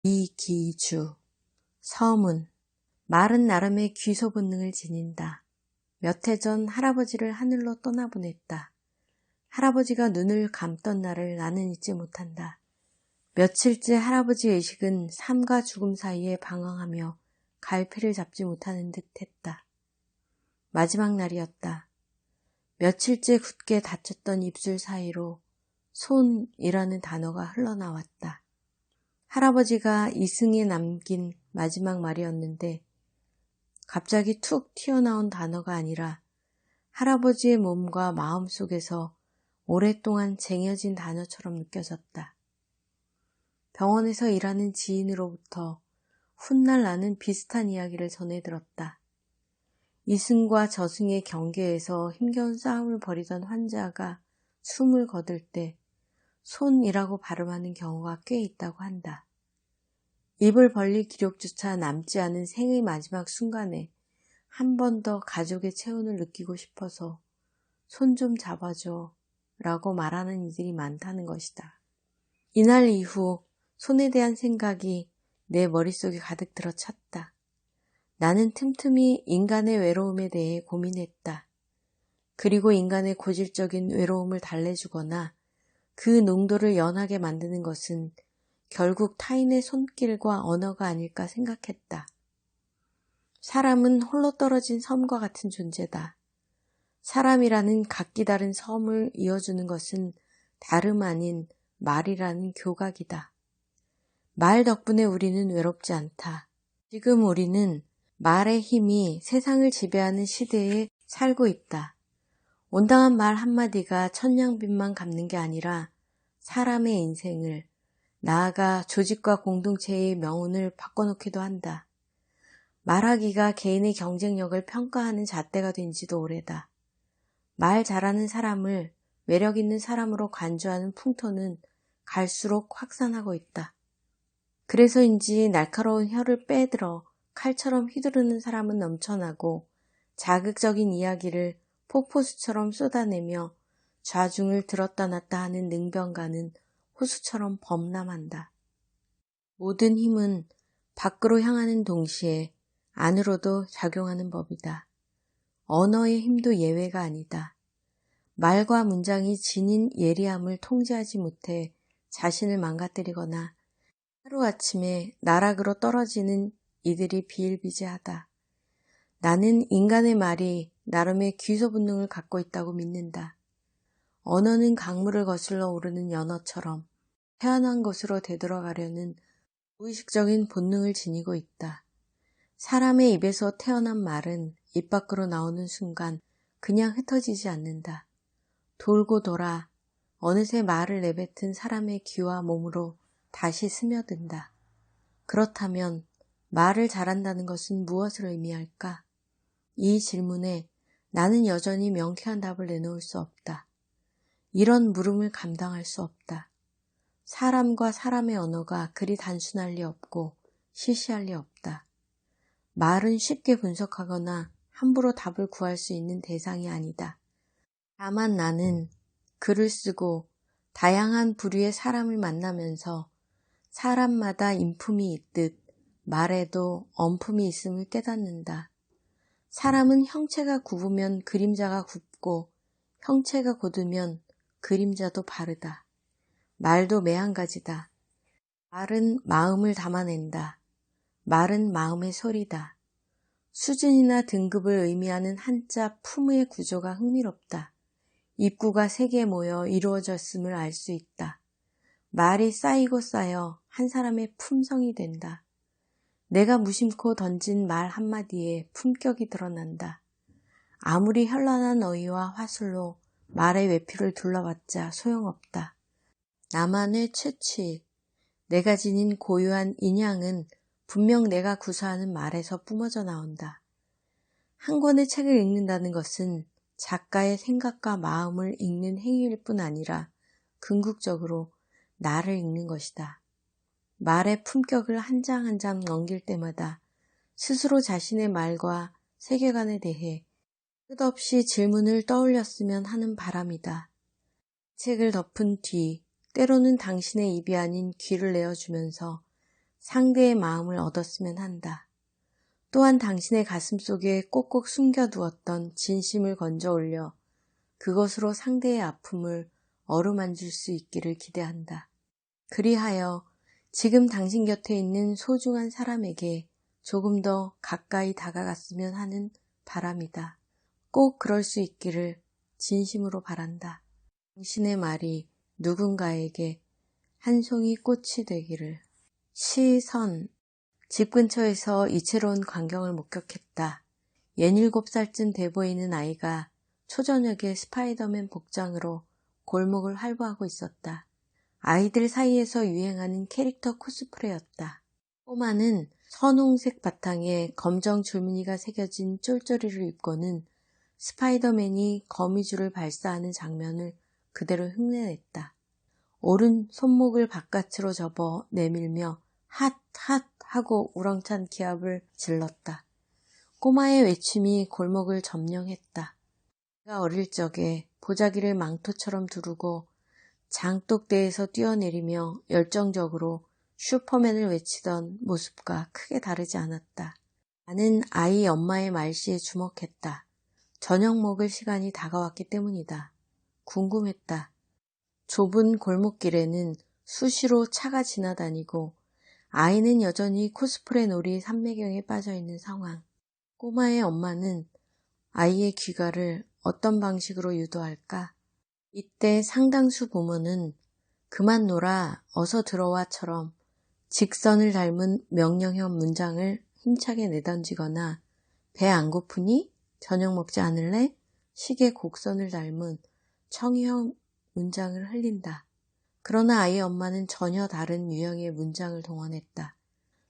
이기주. 서문. 말은 나름의 귀소 본능을 지닌다. 몇 해 전 할아버지를 하늘로 떠나보냈다. 할아버지가 눈을 감던 날을 나는 잊지 못한다. 며칠째 할아버지 의식은 삶과 죽음 사이에 방황하며 갈피를 잡지 못하는 듯 했다. 마지막 날이었다. 며칠째 굳게 닫혔던 입술 사이로 손이라는 단어가 흘러나왔다. 할아버지가 이승에 남긴 마지막 말이었는데 갑자기 툭 튀어나온 단어가 아니라 할아버지의 몸과 마음 속에서 오랫동안 쟁여진 단어처럼 느껴졌다. 병원에서 일하는 지인으로부터 훗날 나는 비슷한 이야기를 전해 들었다. 이승과 저승의 경계에서 힘겨운 싸움을 벌이던 환자가 숨을 거둘 때 손이라고 발음하는 경우가 꽤 있다고 한다. 입을 벌릴 기력조차 남지 않은 생의 마지막 순간에 한 번 더 가족의 체온을 느끼고 싶어서 손 좀 잡아줘 라고 말하는 이들이 많다는 것이다. 이날 이후 손에 대한 생각이 내 머릿속에 가득 들어찼다. 나는 틈틈이 인간의 외로움에 대해 고민했다. 그리고 인간의 고질적인 외로움을 달래주거나 그 농도를 연하게 만드는 것은 결국 타인의 손길과 언어가 아닐까 생각했다. 사람은 홀로 떨어진 섬과 같은 존재다. 사람이라는 각기 다른 섬을 이어주는 것은 다름 아닌 말이라는 교각이다. 말 덕분에 우리는 외롭지 않다. 지금 우리는 말의 힘이 세상을 지배하는 시대에 살고 있다. 온당한 말 한마디가 천냥빚만 갚는 게 아니라 사람의 인생을, 나아가 조직과 공동체의 명운을 바꿔놓기도 한다. 말하기가 개인의 경쟁력을 평가하는 잣대가 된 지도 오래다. 말 잘하는 사람을 매력 있는 사람으로 간주하는 풍토는 갈수록 확산하고 있다. 그래서인지 날카로운 혀를 빼들어 칼처럼 휘두르는 사람은 넘쳐나고 자극적인 이야기를 폭포수처럼 쏟아내며 좌중을 들었다 놨다 하는 능변가는 호수처럼 범람한다. 모든 힘은 밖으로 향하는 동시에 안으로도 작용하는 법이다. 언어의 힘도 예외가 아니다. 말과 문장이 지닌 예리함을 통제하지 못해 자신을 망가뜨리거나 하루아침에 나락으로 떨어지는 이들이 비일비재하다. 나는 인간의 말이 나름의 귀소 본능을 갖고 있다고 믿는다. 언어는 강물을 거슬러 오르는 연어처럼 태어난 곳으로 되돌아가려는 무의식적인 본능을 지니고 있다. 사람의 입에서 태어난 말은 입 밖으로 나오는 순간 그냥 흩어지지 않는다. 돌고 돌아 어느새 말을 내뱉은 사람의 귀와 몸으로 다시 스며든다. 그렇다면 말을 잘한다는 것은 무엇을 의미할까? 이 질문에 나는 여전히 명쾌한 답을 내놓을 수 없다. 이런 물음을 감당할 수 없다. 사람과 사람의 언어가 그리 단순할 리 없고 시시할 리 없다. 말은 쉽게 분석하거나 함부로 답을 구할 수 있는 대상이 아니다. 다만 나는 글을 쓰고 다양한 부류의 사람을 만나면서 사람마다 인품이 있듯 말에도 언품이 있음을 깨닫는다. 사람은 형체가 굽으면 그림자가 굽고 형체가 곧으면 그림자도 바르다. 말도 매한가지다. 말은 마음을 담아낸다. 말은 마음의 소리다. 수준이나 등급을 의미하는 한자 품의 구조가 흥미롭다. 입구가 3개 모여 이루어졌음을 알 수 있다. 말이 쌓이고 쌓여 한 사람의 품성이 된다. 내가 무심코 던진 말 한마디에 품격이 드러난다. 아무리 현란한 어휘와 화술로 말의 외피를 둘러봤자 소용없다. 나만의 채취, 내가 지닌 고유한 인양은 분명 내가 구사하는 말에서 뿜어져 나온다. 한 권의 책을 읽는다는 것은 작가의 생각과 마음을 읽는 행위일 뿐 아니라 궁극적으로 나를 읽는 것이다. 말의 품격을 한 장 한 장 넘길 때마다 스스로 자신의 말과 세계관에 대해 끝없이 질문을 떠올렸으면 하는 바람이다. 책을 덮은 뒤 때로는 당신의 입이 아닌 귀를 내어주면서 상대의 마음을 얻었으면 한다. 또한 당신의 가슴속에 꼭꼭 숨겨두었던 진심을 건져 올려 그것으로 상대의 아픔을 어루만질 수 있기를 기대한다. 그리하여 지금 당신 곁에 있는 소중한 사람에게 조금 더 가까이 다가갔으면 하는 바람이다. 꼭 그럴 수 있기를 진심으로 바란다. 당신의 말이 누군가에게 한 송이 꽃이 되기를. 시선. 집 근처에서 이채로운 광경을 목격했다. 17살쯤 돼 보이는 아이가 초저녁에 스파이더맨 복장으로 골목을 활보하고 있었다. 아이들 사이에서 유행하는 캐릭터 코스프레였다. 꼬마는 선홍색 바탕에 검정 줄무늬가 새겨진 쫄쫄이를 입고는 스파이더맨이 거미줄을 발사하는 장면을 그대로 흉내냈다. 오른 손목을 바깥으로 접어 내밀며 핫! 핫! 하고 우렁찬 기합을 질렀다. 꼬마의 외침이 골목을 점령했다. 그가 어릴 적에 보자기를 망토처럼 두르고 장독대에서 뛰어내리며 열정적으로 슈퍼맨을 외치던 모습과 크게 다르지 않았다. 나는 아이 엄마의 말씨에 주목했다. 저녁 먹을 시간이 다가왔기 때문이다. 궁금했다. 좁은 골목길에는 수시로 차가 지나다니고 아이는 여전히 코스프레 놀이 삼매경에 빠져있는 상황. 꼬마의 엄마는 아이의 귀가를 어떤 방식으로 유도할까? 이때 상당수 부모는 그만 놀아, 어서 들어와처럼 직선을 닮은 명령형 문장을 힘차게 내던지거나 배 안 고프니? 저녁 먹지 않을래? 식의 곡선을 닮은 청유형 문장을 흘린다. 그러나 아이의 엄마는 전혀 다른 유형의 문장을 동원했다.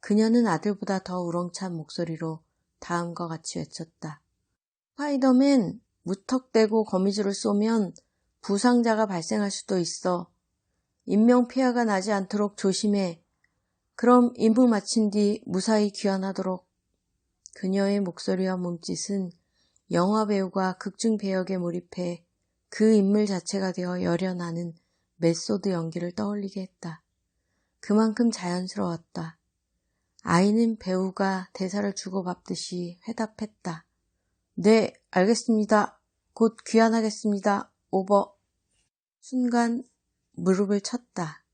그녀는 아들보다 더 우렁찬 목소리로 다음과 같이 외쳤다. 스파이더맨, 무턱대고 거미줄을 쏘면 부상자가 발생할 수도 있어. 인명피해가 나지 않도록 조심해. 그럼 임무 마친 뒤 무사히 귀환하도록. 그녀의 목소리와 몸짓은 영화배우가 극중 배역에 몰입해 그 인물 자체가 되어 열연하는 메소드 연기를 떠올리게 했다. 그만큼 자연스러웠다. 아이는 배우가 대사를 주고받듯이 회답했다. 네, 알겠습니다. 곧 귀환하겠습니다. 오버. 순간 무릎을 쳤다.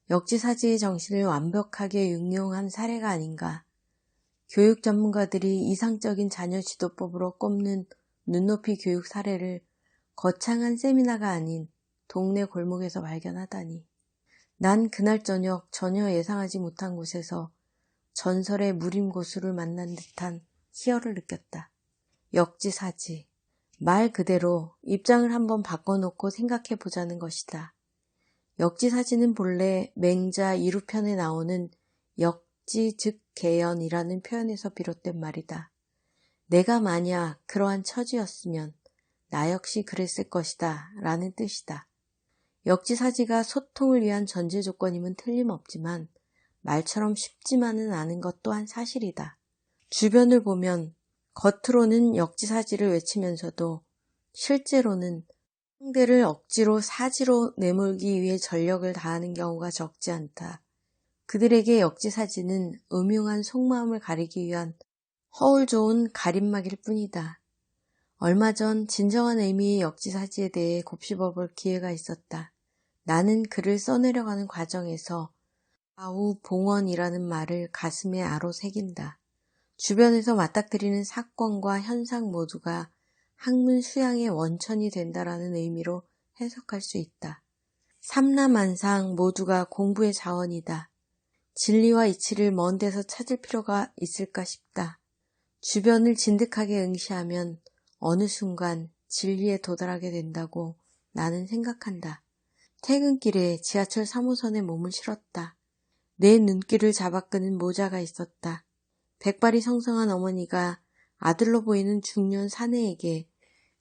역지사지의 정신을 완벽하게 응용한 사례가 아닌가. 교육 전문가들이 이상적인 자녀 지도법으로 꼽는 눈높이 교육 사례를 거창한 세미나가 아닌 동네 골목에서 발견하다니. 난 그날 저녁 전혀 예상하지 못한 곳에서 전설의 무림고수를 만난 듯한 희열을 느꼈다. 역지사지. 말 그대로 입장을 한번 바꿔놓고 생각해보자는 것이다. 역지사지는 본래 맹자 이루편에 나오는 역지 즉 개연이라는 표현에서 비롯된 말이다. 내가 만약 그러한 처지였으면 나 역시 그랬을 것이다 라는 뜻이다. 역지사지가 소통을 위한 전제 조건임은 틀림없지만 말처럼 쉽지만은 않은 것 또한 사실이다. 주변을 보면 겉으로는 역지사지를 외치면서도 실제로는 상대를 억지로 사지로 내몰기 위해 전력을 다하는 경우가 적지 않다. 그들에게 역지사지는 음흉한 속마음을 가리기 위한 허울 좋은 가림막일 뿐이다. 얼마 전 진정한 의미의 역지사지에 대해 곱씹어볼 기회가 있었다. 나는 글을 써내려가는 과정에서 좌우봉원이라는 말을 가슴에 아로 새긴다. 주변에서 맞닥뜨리는 사건과 현상 모두가 학문 수양의 원천이 된다라는 의미로 해석할 수 있다. 삼라만상 모두가 공부의 자원이다. 진리와 이치를 먼 데서 찾을 필요가 있을까 싶다. 주변을 진득하게 응시하면 어느 순간 진리에 도달하게 된다고 나는 생각한다. 퇴근길에 지하철 3호선에 몸을 실었다. 내 눈길을 잡아끄는 모자가 있었다. 백발이 성성한 어머니가 아들로 보이는 중년 사내에게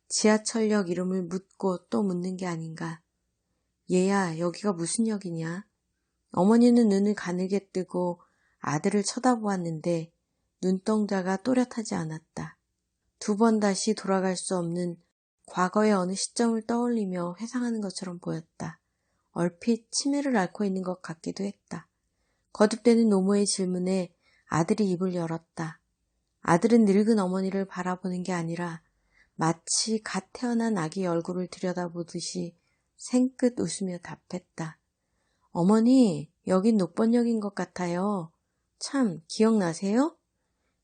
지하철역 이름을 묻고 또 묻는 게 아닌가. 얘야, 여기가 무슨 역이냐? 어머니는 눈을 가늘게 뜨고 아들을 쳐다보았는데 눈동자가 또렷하지 않았다. 두 번 다시 돌아갈 수 없는 과거의 어느 시점을 떠올리며 회상하는 것처럼 보였다. 얼핏 치매를 앓고 있는 것 같기도 했다. 거듭되는 노모의 질문에 아들이 입을 열었다. 아들은 늙은 어머니를 바라보는 게 아니라 마치 갓 태어난 아기 얼굴을 들여다보듯이 생긋 웃으며 답했다. 어머니, 여긴 녹번역인 것 같아요. 참, 기억나세요?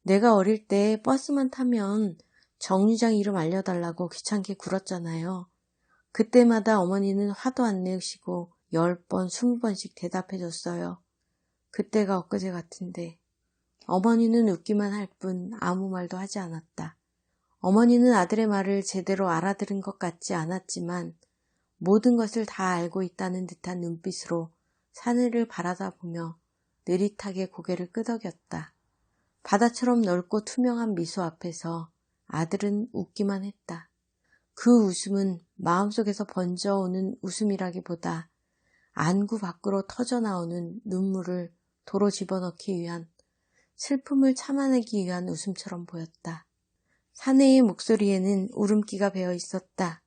내가 어릴 때 버스만 타면 정류장 이름 알려달라고 귀찮게 굴었잖아요. 그때마다 어머니는 화도 안 내시고 10번, 20번씩 대답해줬어요. 그때가 엊그제 같은데. 어머니는 웃기만 할 뿐 아무 말도 하지 않았다. 어머니는 아들의 말을 제대로 알아들은 것 같지 않았지만 모든 것을 다 알고 있다는 듯한 눈빛으로 사내를 바라다보며 느릿하게 고개를 끄덕였다. 바다처럼 넓고 투명한 미소 앞에서 아들은 웃기만 했다. 그 웃음은 마음속에서 번져오는 웃음이라기보다 안구 밖으로 터져나오는 눈물을 도로 집어넣기 위한, 슬픔을 참아내기 위한 웃음처럼 보였다. 사내의 목소리에는 울음기가 배어 있었다.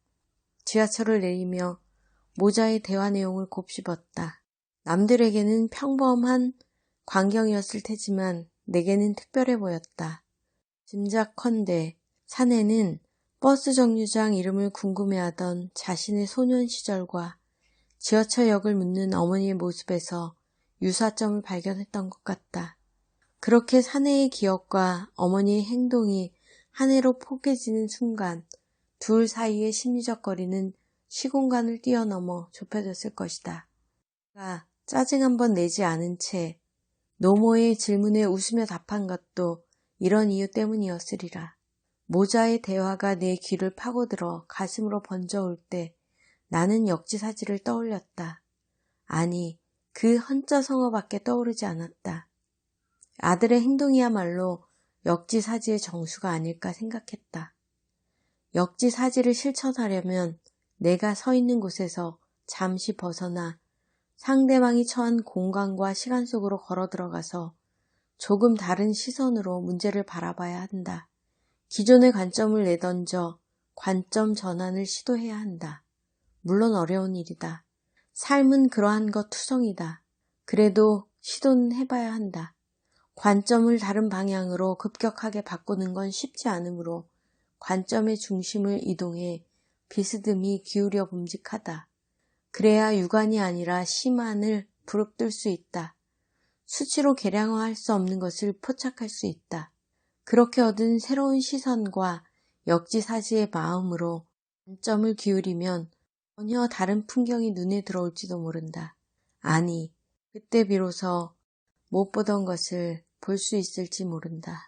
지하철을 내리며 모자의 대화 내용을 곱씹었다. 남들에게는 평범한 광경이었을 테지만 내게는 특별해 보였다. 짐작컨대 사내는 버스 정류장 이름을 궁금해하던 자신의 소년 시절과 지하철역을 묻는 어머니의 모습에서 유사점을 발견했던 것 같다. 그렇게 사내의 기억과 어머니의 행동이 한 해로 포개지는 순간 둘 사이의 심리적 거리는 시공간을 뛰어넘어 좁혀졌을 것이다. 그가 짜증 한번 내지 않은 채 노모의 질문에 웃으며 답한 것도 이런 이유 때문이었으리라. 모자의 대화가 내 귀를 파고들어 가슴으로 번져올 때 나는 역지사지를 떠올렸다. 아니, 그 헌자성어밖에 떠오르지 않았다. 아들의 행동이야말로 역지사지의 정수가 아닐까 생각했다. 역지사지를 실천하려면 내가 서 있는 곳에서 잠시 벗어나 상대방이 처한 공간과 시간 속으로 걸어 들어가서 조금 다른 시선으로 문제를 바라봐야 한다. 기존의 관점을 내던져 관점 전환을 시도해야 한다. 물론 어려운 일이다. 삶은 그러한 것 투성이다. 그래도 시도는 해봐야 한다. 관점을 다른 방향으로 급격하게 바꾸는 건 쉽지 않으므로 관점의 중심을 이동해 비스듬히 기울여 봄직하다. 그래야 육안이 아니라 심안을 부릅뜰 수 있다. 수치로 계량화할 수 없는 것을 포착할 수 있다. 그렇게 얻은 새로운 시선과 역지사지의 마음으로 관점을 기울이면 전혀 다른 풍경이 눈에 들어올지도 모른다. 아니, 그때 비로소 못 보던 것을 볼 수 있을지 모른다.